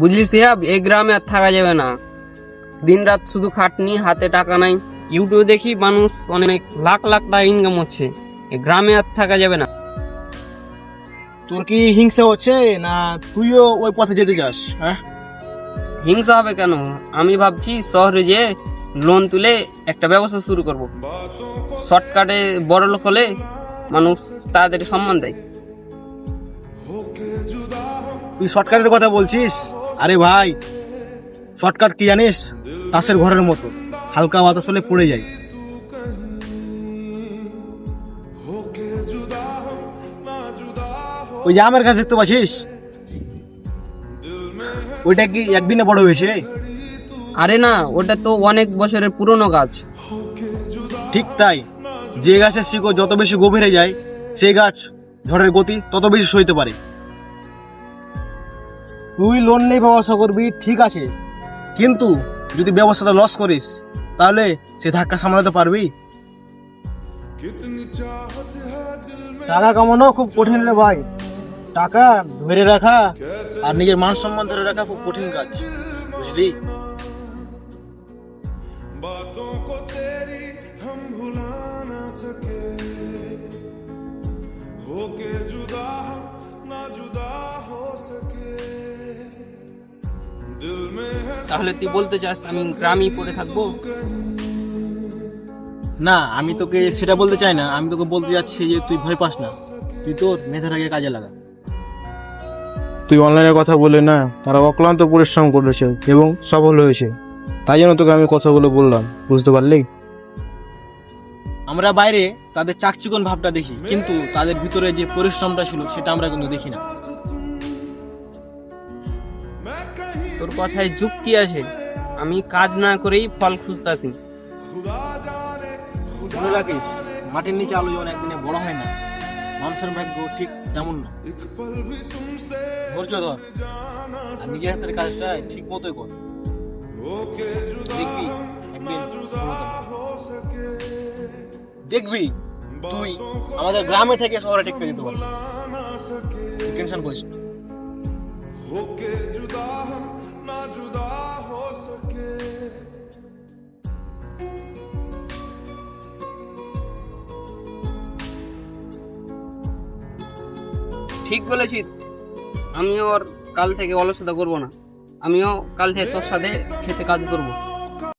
বুঝলি সিহাব, এই গ্রামে আর থাকা যাবে না। দিন রাত শুধু খাটনি, হাতে টাকা নাই। ইউটিউবে দেখি মানুষ অনেক লাখ লাখ টাকা ইনকাম হচ্ছে। এই গ্রামে আর থাকা যাবে না। তোর কি হিংসা হচ্ছে না তুইও ওই পথে যেতে চাস? হ্যাঁ, হিংসা হবে কেন? আমি ভাবছি শহরে যে লোন তুলে একটা ব্যবসা শুরু করব। শর্টকাটে বড় লোক হলে মানুষ তাড়াতাড়ি সম্মান দেয়। তুই শর্টকাটের কথা বলছিস? আরে ভাই, শর্টকাট কি জানিস? তাসের ঘরের মতো, হালকা বাতাস হলে পড়ে যায়। ওই যে আমের গাছ দেখতে পাচ্ছিস, ওইটা কি একদিনে বড় হয়েছে? আরে না, ওটা তো অনেক বছরের পুরনো গাছ। ঠিক তাই, যে গাছের শিকড় যত বেশি গভীরে যায়, সেই গাছ ঝড়ের গতি তত বেশি সইতে পারে। তুই লোন নিয়ে ব্যবসা করবি, ঠিক আছে, কিন্তু যদি ব্যবসাটা লস করিস তাহলে সে ধাক্কা সামলাতে পারবি? টাকা কামানো খুব কঠিন রে ভাই। টাকা ধরে রাখা আর নিজের মান সম্মান ধরে রাখা খুব কঠিন কাজ, বুঝলি? তাহলে তুই বলতে চাস আমি গ্রামেই পড়ে থাকবো? না, আমি তোকে সেটা বলতে চাই না। আমি তোকে বলতে যাচ্ছি যে তুই ভয় পাস না, তুই তোর মেধাটাকে কাজে লাগা। তুই অনলাইনের কথা বলে না, তারা অক্লান্ত পরিশ্রম করেছে এবং সফল হয়েছে। তাই জন্য তোকে আমি কথাগুলো বললাম, বুঝতে পারলি? আমরা বাইরে তাদের চাকচিকন ভাবটা দেখি, কিন্তু তাদের ভিতরে যে পরিশ্রমটা ছিল সেটা আমরা কিন্তু দেখি না। তোর কথায় যুক্তি আছে। আমি কাজ না করেই ফল খুঁজতাছি। মনে রাখিস, মাটির নিচে আলো যেমন একদিনে বড় হয় না, মানুষের ভাগ্য ঠিক তেমন না। ধৈর্য ধর আর নিজের হাতের কাজটা ঠিক মতোই কর, দেখবি একদিন সফলতা পাবি। দেখবি তুই আমাদের গ্রামে থেকে শহরে টিকে যেতে পারবি। টেনশন করিস না। ঠিক বলেছিস। আমিও আর কাল থেকে অলসতা করবো না। আমিও কাল থেকে তোর সাথে খেতে কাজ করবো।